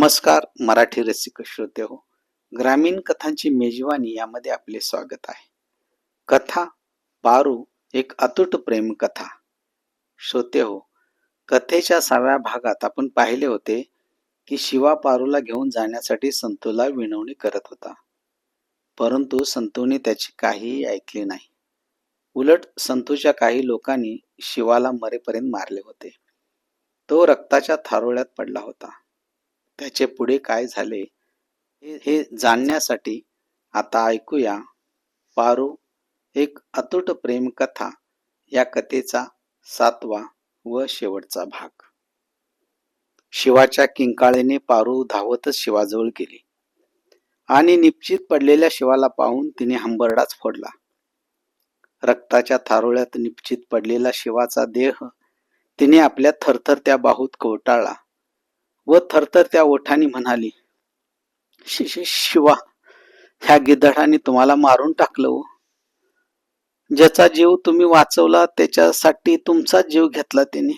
नमस्कार मराठी रसिक श्रोते हो. ग्रामीण कथांची मेजवानी यामध्ये आपले स्वागत आहे. कथा पारू एक अतूट प्रेम कथा. श्रोते हो, कथेच्या 6व्या भागात आपण पाहिले होते की शिवा पारूला घेऊन जाण्यासाठी संतूला विनवणी करत होता. परंतु संतूने त्याची काहीही ऐकले नाही. उलट संतूच्या काही लोकांनी शिवाला मरेपर्यंत मारले होते. तो रक्ताच्या थारोळ्यात पडला होता. त्याचे पुढे काय झाले हे जाणण्यासाठी आता ऐकूया पारू एक अतूट प्रेम कथा या कथेचा 7वा व शेवटचा भाग. शिवाच्या किंकाळीने पारू धावतच शिवाजवळ गेली आणि निपचित पडलेल्या शिवाला पाहून तिने हंबरडाच फोडला. रक्ताच्या थारोळ्यात निपचित पडलेला शिवाचा देह तिने आपल्या थरथरत्या बाहूत कवटाळला व थरथरत्या ओठांनी म्हणाली, शिवा, ह्या गिधाडाने तुम्हाला मारून टाकलं हो. ज्याचा जीव तुम्ही वाचवला त्याच्यासाठी तुमचा जीव घेतला त्याने.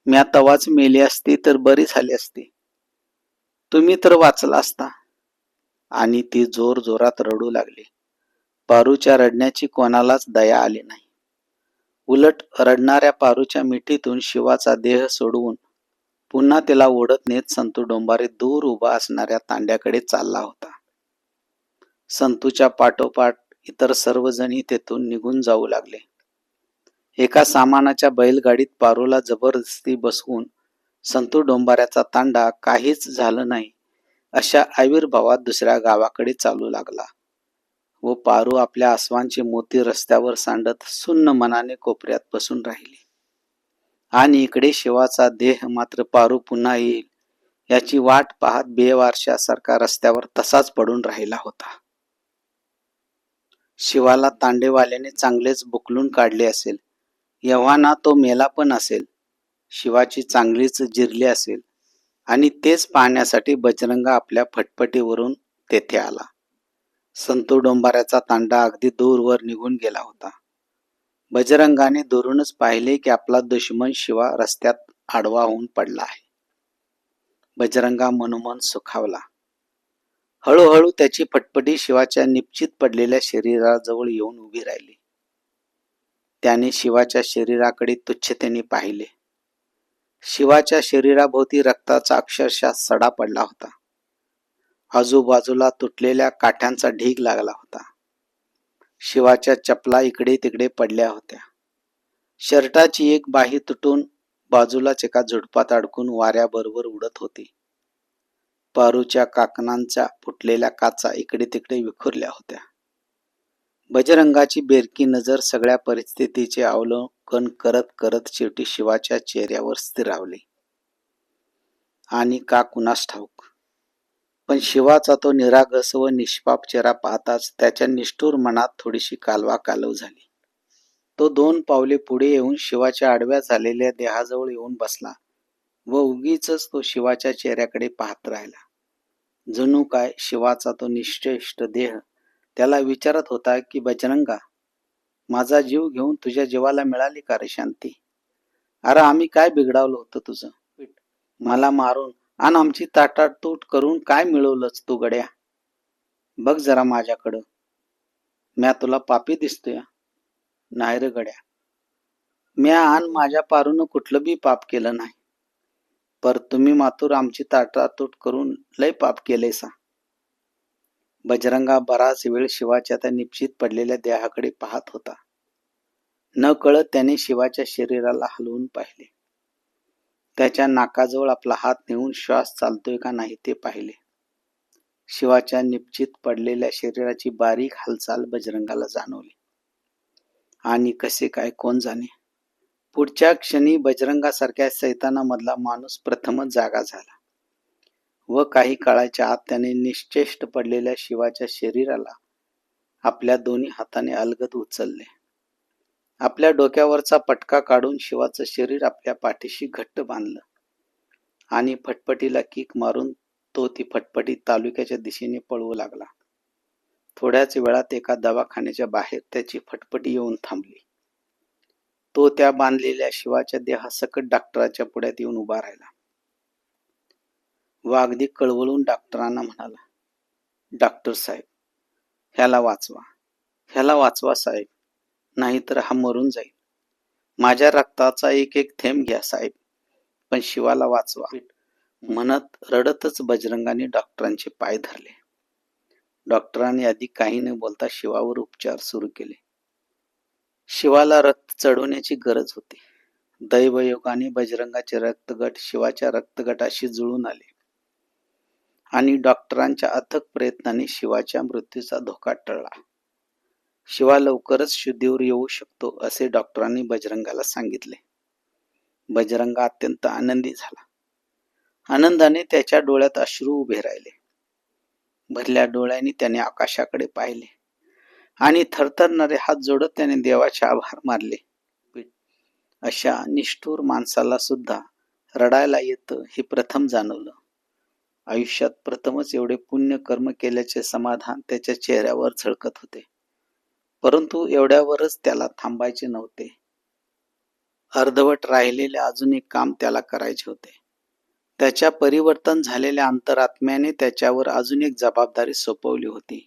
म्या तवाच मेली असती तर बरी झाली असती. तुम्ही तर वाचला असता. आणि ती जोर जोरात रडू लागली. पारूच्या रडण्याची कोणालाच दया आली नाही. उलट रडणाऱ्या पारूच्या मिठीतून शिवाचा देह सोडवून पुन्हा तिला ओढत नेत संतू डोंबारे दूर उभा असणाऱ्या तांड्याकडे चालला होता. संतूच्या पाठोपाठ इतर सर्वजणी तेथून निघून जाऊ लागले. एका सामानाच्या बैलगाडीत पारूला जबरदस्ती बसवून संतू डोंबाऱ्याचा तांडा काहीच झालं नाही अशा आविर्भावात दुसऱ्या गावाकडे चालू लागला व पारू आपल्या अस्वांची मोती रस्त्यावर सांडत सुन्न मनाने कोपऱ्यात बसून राहिली. आणि इकडे शिवाचा देह मात्र पारू पुन्हा येईल याची वाट पाहत बेवारशासारखा रस्त्यावर तसाच पडून राहिला होता. शिवाला तांडेवाल्याने चांगलेच बुकलून काढले असेल. एव्हाना तो मेला पण असेल. शिवाची चांगलीच जिरली असेल आणि तेच पाहण्यासाठी बजरंगा आपल्या फटफटीवरून तेथे आला. संतू डोंबाऱ्याचा तांडा अगदी दूरवर निघून गेला होता. बजरंगाने दुरूनच पाहिले की आपला दुश्मन शिवा रस्त्यात आडवा होऊन पडला आहे. बजरंगा मनोमन सुखावला. हळूहळू त्याची फटफटी शिवाच्या निपचित पडलेल्या शरीराजवळ येऊन उभी राहिली. त्याने शिवाच्या शरीराकडे तुच्छतेने पाहिले. शिवाच्या शरीराभोवती रक्ताचा अक्षरशः सडा पडला होता. आजूबाजूला तुटलेल्या काठ्यांचा ढीग लागला होता. शिवाच्या चपला इकडे तिकडे पडल्या होत्या. शर्टाची एक बाही तुटून बाजूलाच एका झुडपात अडकून वाऱ्याबरोबर उडत होती. पारूच्या काकणांच्या फुटलेल्या काचा इकडे तिकडे विखुरल्या होत्या. बजरंगाची बेरकी नजर सगळ्या परिस्थितीचे अवलोकन करत करत शेवटी शिवाच्या चेहऱ्यावर स्थिरावली. आणि का कुणास ठाऊक, पण शिवाचा तो निरागस व निष्पाप चेहरा पाहताच त्याच्या निष्ठुर मनात थोडीशी कालवाकालव झाली. तो 2 पावले पुढे येऊन शिवाच्या आडव्या झालेल्या देहाजवळ येऊन बसला व उगीच तो शिवाच्या चेहऱ्याकडे पाहत राहिला. जणू काय शिवाचा तो निश्चेष्ट देह त्याला विचारत होता की, बजरंगा, माझा जीव घेऊन तुझ्या जीवाला मिळाली का रे शांती? अरे आम्ही काय बिघडावलं होतं तुझं? मला मारून आणि आमची ताटातूट करून काय मिळवलंच तू गड्या? बघ जरा माझ्याकडं. म्या तुला पापी दिसतोय? नाही रे गड्या, म्या आणि माझ्या पारूनं कुठलं बी पाप केलं नाही. पर तुम्ही मातूर आमची ताटातूट करून लय पाप केले सा. बजरंगा बराच वेळ शिवाच्या त्या निपचित पडलेल्या देहाकडे पाहत होता. न कळत त्याने शिवाच्या शरीराला हलवून पाहिले. त्याच्या नाकाजवळ आपला हात नेऊन श्वास चालतोय का नाही ते पाहिले. शिवाच्या निपचित पडलेल्या शरीराची बारीक हालचाल बजरंगाला जाणवली. आणि कसे काय कोण जाणे, पुढच्या क्षणी बजरंगासारख्या सैतानामधला माणूस प्रथमच जागा झाला व काही काळाच्या आत त्याने निश्चेष्ट पडलेल्या शिवाच्या शरीराला आपल्या दोन्ही हाताने अलगद उचलले. आपल्या डोक्यावरचा पटका काढून शिवाचं शरीर आपल्या पाठीशी घट्ट बांधलं आणि फटफटीला किक मारून तो ती फटफटी तालुक्याच्या दिशेने पळवू लागला. थोड्याच वेळात एका दवाखान्याच्या बाहेर त्याची फटफटी येऊन थांबली. तो त्या बांधलेल्या शिवाच्या देहासकट डॉक्टराच्या पुढ्यात येऊन उभा राहिला. व अगदी कळवळून डॉक्टरांना म्हणाला, डॉक्टर साहेब, ह्याला वाचवा, ह्याला वाचवा साहेब, नाहीतर हा मरून जाईल. माझ्या रक्ताचा एक एक थेंब घ्या साहेब, पण शिवाला वाचवा. म्हणत रडतच बजरंगाने डॉक्टरांचे पाय धरले. डॉक्टरांनी आधी काही न बोलता शिवावर उपचार सुरू केले. शिवाला रक्त चढवण्याची गरज होती. दैवयोगाने बजरंगाचे रक्तगट शिवाच्या रक्तगटाशी जुळून आले आणि डॉक्टरांच्या अथक प्रयत्नाने शिवाच्या मृत्यूचा धोका टळला. शिवा लवकरच शुद्धीवर येऊ शकतो असे डॉक्टरांनी बजरंगाला सांगितले. बजरंग अत्यंत आनंदी झाला. आनंदाने त्याच्या डोळ्यात अश्रू उभे राहिले. भरल्या डोळ्यांनी त्याने आकाशाकडे पाहिले आणि थरथरणारे हात जोडत त्याने देवाचे आभार मानले. अशा निष्ठुर माणसाला सुद्धा रडायला येतं हे प्रथम जाणवलं. आयुष्यात प्रथमच एवढे पुण्य कर्म केल्याचे समाधान त्याच्या चेहऱ्यावर झळकत होते. परंतु एवढ्यावरच त्याला थांबायचे नव्हते. अर्धवट राहिलेले अजून एक काम त्याला करायचे होते. त्याच्या परिवर्तन झालेल्या अंतरात्म्याने त्याच्यावर अजून एक जबाबदारी सोपवली होती.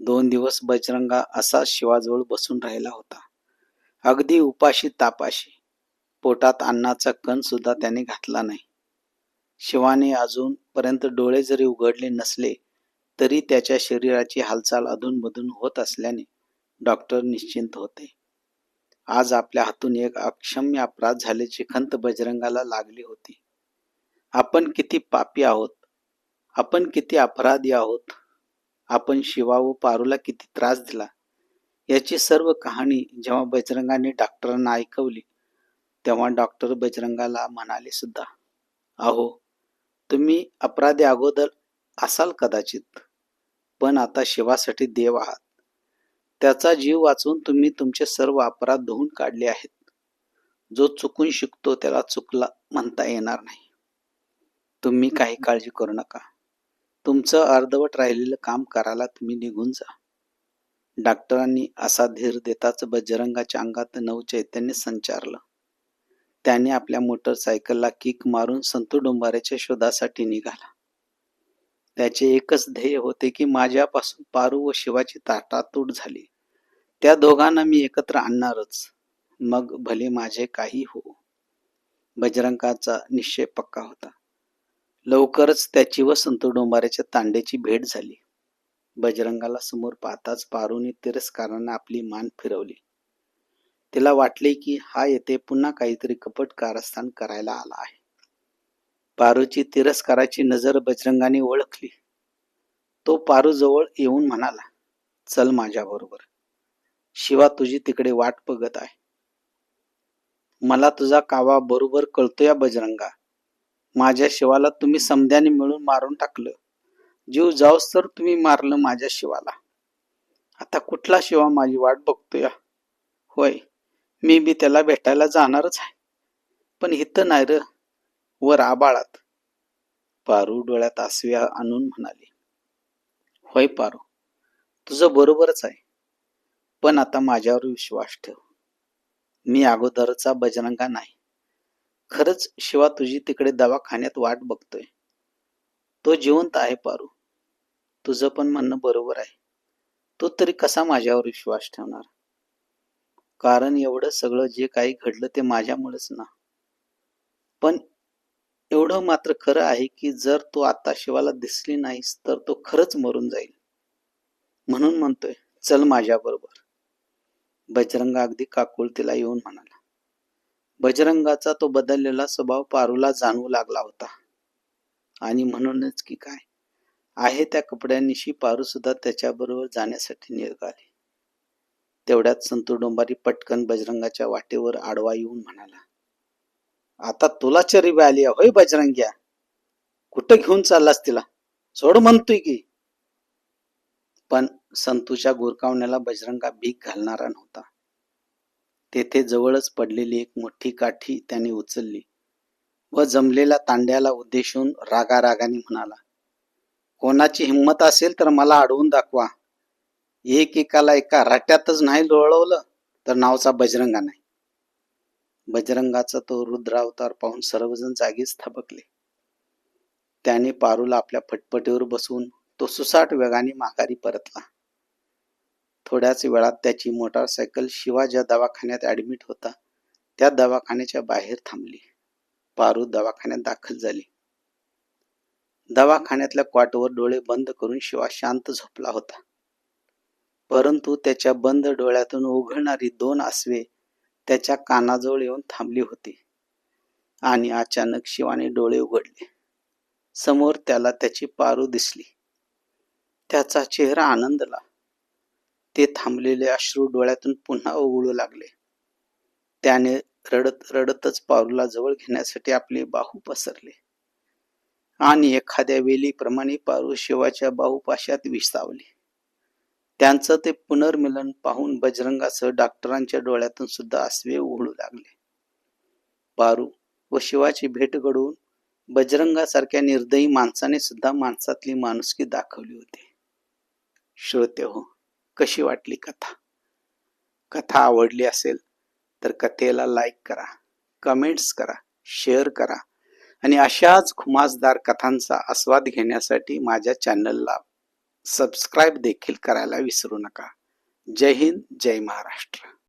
2 दिवस बजरंगा असा शिवाजवळ बसून राहिला होता, अगदी उपाशी तापाशी. पोटात अन्नाचा कण सुद्धा त्याने घातला नाही. शिवाने अजूनपर्यंत डोळे जरी उघडले नसले तरी त्याच्या शरीराची हालचाल अधूनमधून होत असल्याने डॉक्टर निश्चिंत होते. आज आपल्या हातून एक अक्षम्य अपराध झाल्याची खंत बजरंगाला लागली होती. आपण किती पापी आहोत, आपण किती अपराधी आहोत, आपण शिवा व पारूला किती त्रास दिला, याची सर्व कहाणी जेव्हा बजरंगाने डॉक्टरांना ऐकवली तेव्हा डॉक्टर बजरंगाला म्हणाले सुद्धा, अहो, तुम्ही अपराधी अगोदर असाल कदाचित, पण आता शिवासाठी देव आहात. त्याचा जीव वाचवून तुम्ही तुमचे सर्व अपराध धुवून काढले आहेत. जो चुकून शिकतो त्याला चुकला म्हणता येणार नाही. तुम्ही काही काळजी करू नका. तुमचं अर्धवट राहिलेलं काम करायला तुम्ही निघून जा. डॉक्टरांनी असा धीर देताच बजरंगाच्या अंगात नवचैतन्य संचारलं. त्याने आपल्या मोटरसायकलला किक मारून संतू डोंबाऱ्याच्या शोधासाठी निघाला. त्याचे एकच ध्येय होते की माझ्यापासून पारू व शिवाची ताटातूट झाली. त्या दोघांना मी एकत्र आणणारच, मग भले माझे काही हो. बजरंगाचा निश्चय पक्का होता. लवकरच त्याची व संतू डोंबाऱ्याच्या तांड्याची भेट झाली. बजरंगाला समोर पाहताच पारूने तिरस्काराने आपली मान फिरवली. तिला वाटले की हा येथे पुन्हा काहीतरी कपट कारस्थान करायला आला आहे. पारूची तिरस्काराची नजर बजरंगाने ओळखली. तो पारू जवळ येऊन म्हणाला, चल माझ्या बरोबर. शिवा तुझी तिकडे वाट बघत आहे. मला तुझा कावा बरोबर कळतोय बजरंगा. माझ्या शिवाला तुम्ही समध्याने मिळून मारून टाकलं. जीव जाऊस तर तुम्ही मारलं माझ्या शिवाला. आता कुठला शिवा माझी वाट बघतोय? होय, मी बी त्याला भेटायला जाणारच आहे, पण इथं नाही र, वर आबाळात. पारू डोळ्यात आसवे आणून म्हणाली, होय पारू, तुझं बरोबरच आहे, पण आता माझ्यावर विश्वास ठेव. मी अगोदरचा बजरंगा नाही. खरंच शिवा तुझी तिकडे दवाखान्यात वाट बघतोय. तो जिवंत आहे पारू. तुझं पण म्हणणं बरोबर आहे. तो तरी कसा माझ्यावर विश्वास ठेवणार? कारण एवढं सगळं जे काही घडलं ते माझ्यामुळेच ना. पण एवढं मात्र खरं आहे की जर तू आता शिवाला दिसली नाहीस तर तो खरंच मरून जाईल. म्हणून म्हणतोय, चल माझ्या बरोबर. बजरंग अगदी काकुळतीला येऊन म्हणाला. बजरंगाचा तो बदललेला स्वभाव पारूला जाणवू लागला होता. आणि म्हणूनच की काय, आहे त्या कपड्यांनिशी पारू सुद्धा त्याच्याबरोबर जाण्यासाठी निघाली. तेवढ्यात संतू डोंबारी पटकन बजरंगाच्या वाटेवर आडवा येऊन म्हणाला, आता तुला चरीबी आली होय बजरंग्या? कुठं घेऊन चाललास तिला? सोड म्हणतोय की. पण संतूच्या गुरकावण्याला बजरंगा भीक घालणारा नव्हता. तेथे जवळच पडलेली एक मोठी काठी त्याने उचलली व जमलेल्या तांड्याला उद्देशून रागारागाने म्हणाला, कोणाची हिंमत असेल तर मला अडवून दाखवा. एकाला एका रट्यातच नाही लोळवलं तर नावचा बजरंगा नाही. बजरंगाचा तो रुद्रावतार पाहून सर्वजण जागीच थबकले. त्याने पारूला आपल्या फटफटीवर बसवून तो सुसाट वेगाने माघारी परतला. थोड्याच वेळात त्याची मोटारसायकल शिवा ज्या दवाखान्यात ऍडमिट होता त्या दवाखान्याच्या बाहेर थांबली. पारू दवाखान्यात दाखल झाली. दवाखान्यातल्या कॉटवर डोळे बंद करून शिवा शांत झोपला होता. परंतु त्याच्या बंद डोळ्यातून ओघळणारी 2 आसवे त्याच्या कानाजवळ येऊन थांबली होती. आणि अचानक शिवाने डोळे उघडले. समोर त्याला त्याची पारू दिसली. त्याचा चेहरा आनंदला. ते थांबलेले अश्रू डोळ्यातून पुन्हा ओघळू लागले. त्याने रडत रडतच पारूला जवळ घेण्यासाठी आपले बाहू पसरले आणि एखाद्या वेलीप्रमाणे पारू शिवाच्या बाहुपाशात विसावली. त्यांचं ते पुनर्मिलन पाहून बजरंगासह डॉक्टरांच्या डोळ्यातून सुद्धा आसवे ओघळू लागले. पारू व शिवाची भेट घडवून बजरंगासारख्या निर्दयी माणसाने सुद्धा माणसातली माणुसकी दाखवली होती. श्रोतेहो, कशी वाटली कथा? कथा आवडली असेल तर कथेला लाईक करा, कमेंट्स करा, शेअर करा आणि अशाच खुमासदार कथांचा आस्वाद घेण्यासाठी माझ्या चॅनलला सबस्क्राईब देखील करायला विसरू नका. जय हिंद, जय महाराष्ट्र.